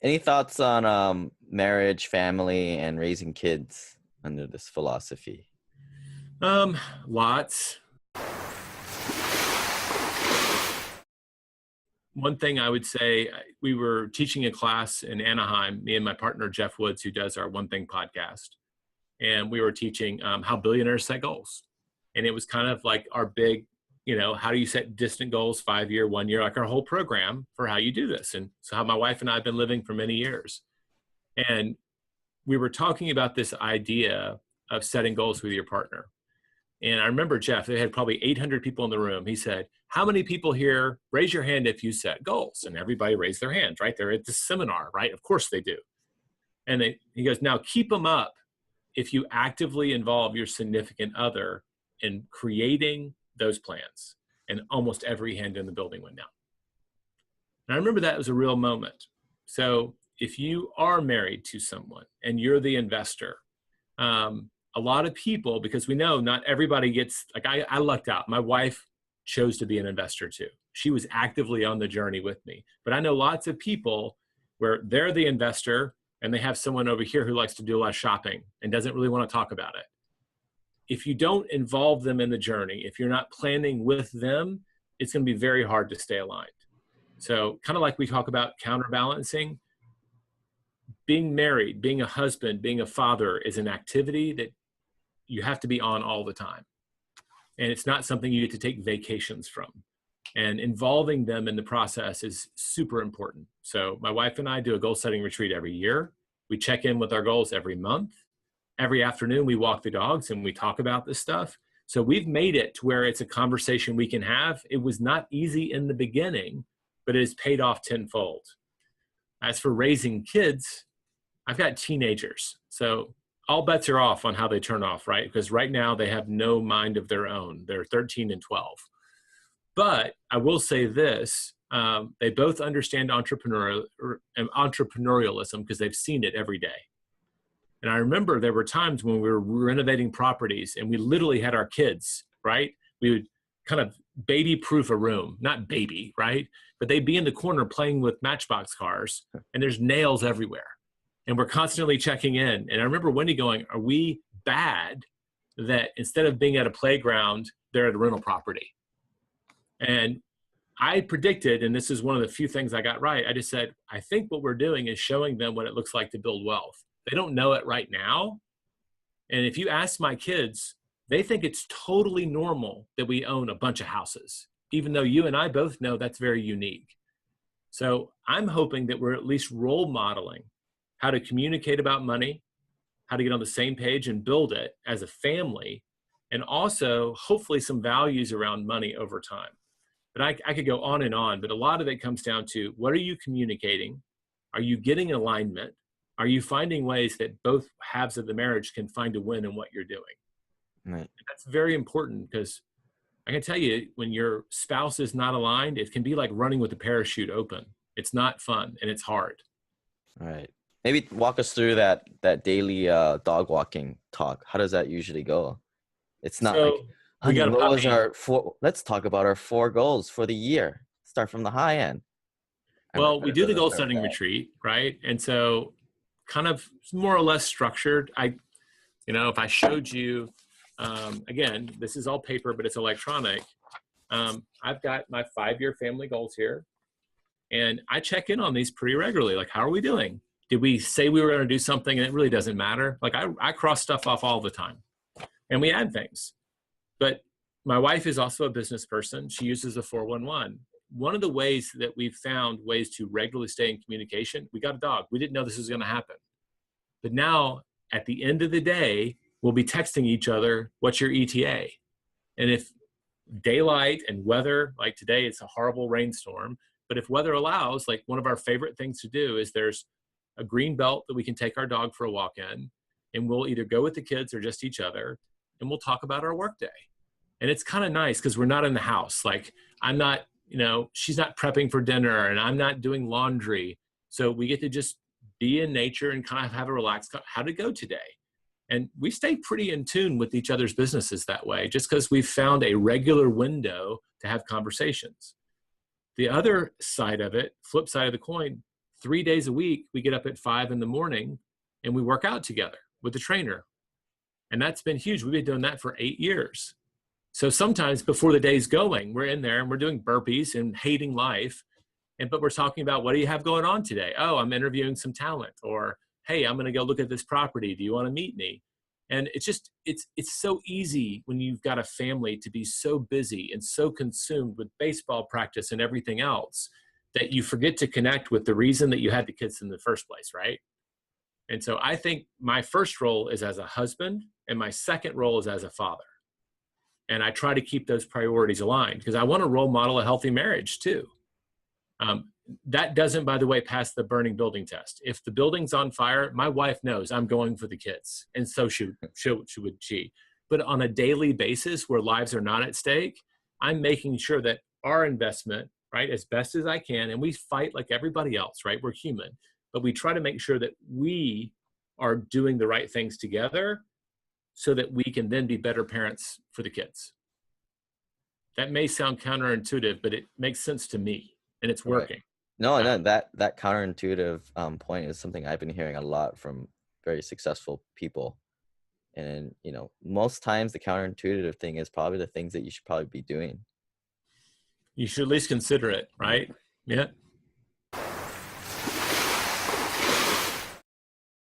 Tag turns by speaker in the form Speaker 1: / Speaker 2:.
Speaker 1: Any thoughts on marriage, family, and raising kids under this philosophy?
Speaker 2: Lots. One thing I would say, we were teaching a class in Anaheim, me and my partner, Jeff Woods, who does our One Thing podcast. And we were teaching how billionaires set goals. And it was kind of like our big, how do you set distant goals, 5-year, 1 year, like our whole program for how you do this. And so how my wife and I have been living for many years. And we were talking about this idea of setting goals with your partner. And I remember Jeff, they had probably 800 people in the room. He said, how many people here, raise your hand if you set goals? And everybody raised their hands, right? They're at the seminar, right? Of course they do. And he goes, now keep them up if you actively involve your significant other in creating those plans. And almost every hand in the building went down. And I remember that was a real moment. So if you are married to someone and you're the investor, a lot of people, because we know not everybody gets, like I lucked out. My wife chose to be an investor too. She was actively on the journey with me. But I know lots of people where they're the investor and they have someone over here who likes to do a lot of shopping and doesn't really want to talk about it. If you don't involve them in the journey, if you're not planning with them, it's going to be very hard to stay aligned. So kind of like we talk about counterbalancing, being married, being a husband, being a father is an activity that you have to be on all the time. And it's not something you get to take vacations from. And involving them in the process is super important. So my wife and I do a goal setting retreat every year. We check in with our goals every month. Every afternoon we walk the dogs and we talk about this stuff. So we've made it to where it's a conversation we can have. It was not easy in the beginning, but it has paid off tenfold. As for raising kids, I've got teenagers. So all bets are off on how they turn off, right? Because right now they have no mind of their own. They're 13 and 12. But I will say this, they both understand entrepreneurialism because they've seen it every day. And I remember there were times when we were renovating properties and we literally had our kids, right? We would kind of baby-proof a room, not baby, right? But they'd be in the corner playing with Matchbox cars and there's nails everywhere. And we're constantly checking in. And I remember Wendy going, are we bad that instead of being at a playground, they're at a rental property? And I predicted, and this is one of the few things I got right, I just said, I think what we're doing is showing them what it looks like to build wealth. They don't know it right now. And if you ask my kids, they think it's totally normal that we own a bunch of houses, even though you and I both know that's very unique. So I'm hoping that we're at least role modeling how to communicate about money, how to get on the same page and build it as a family, and also hopefully some values around money over time. But I could go on and on, but a lot of it comes down to what are you communicating? Are you getting alignment? Are you finding ways that both halves of the marriage can find a win in what you're doing? Right. That's very important because I can tell you when your spouse is not aligned, it can be like running with the parachute open. It's not fun and it's hard.
Speaker 1: All right. Maybe walk us through that daily dog walking talk. How does that usually go? It's not like, honey, what was let's talk about our 4 goals for the year. Start from the high end.
Speaker 2: Well, we do the goal setting retreat, right? And so kind of more or less structured. If I showed you, again, this is all paper, but it's electronic. I've got my 5-year family goals here. And I check in on these pretty regularly. Like, how are we doing? Did we say we were going to do something and it really doesn't matter? Like I cross stuff off all the time and we add things. But my wife is also a business person. She uses a 411. One of the ways that we've found ways to regularly stay in communication, we got a dog. We didn't know this was going to happen. But now at the end of the day, we'll be texting each other, what's your ETA? And if daylight and weather, like today, it's a horrible rainstorm. But if weather allows, like one of our favorite things to do is there's a green belt that we can take our dog for a walk in, and we'll either go with the kids or just each other, and we'll talk about our work day. And it's kind of nice because we're not in the house. Like I'm not, she's not prepping for dinner and I'm not doing laundry. So we get to just be in nature and kind of have a relaxed, how'd it go today? And we stay pretty in tune with each other's businesses that way, just because we've found a regular window to have conversations. The other side of it, flip side of the coin, 3 days a week, we get up at 5 in the morning and we work out together with the trainer. And that's been huge. We've been doing that for 8 years. So sometimes before the day's going, we're in there and we're doing burpees and hating life. But we're talking about, what do you have going on today? Oh, I'm interviewing some talent. Or, hey, I'm going to go look at this property. Do you want to meet me? And it's just, it's so easy when you've got a family to be so busy and so consumed with baseball practice and everything else that you forget to connect with the reason that you had the kids in the first place, right? And so I think my first role is as a husband and my second role is as a father. And I try to keep those priorities aligned because I want to role model a healthy marriage too. That doesn't, by the way, pass the burning building test. If the building's on fire, my wife knows I'm going for the kids. And so would she. But on a daily basis where lives are not at stake, I'm making sure that our investment, right, as best as I can, and we fight like everybody else, right? We're human. But we try to make sure that we are doing the right things together so that we can then be better parents for the kids. That may sound counterintuitive, but it makes sense to me, and it's working.
Speaker 1: Right. No, that counterintuitive point is something I've been hearing a lot from very successful people. And, you know, most times the counterintuitive thing is probably the things that you should probably be doing.
Speaker 2: You should at least consider it, right? Yeah.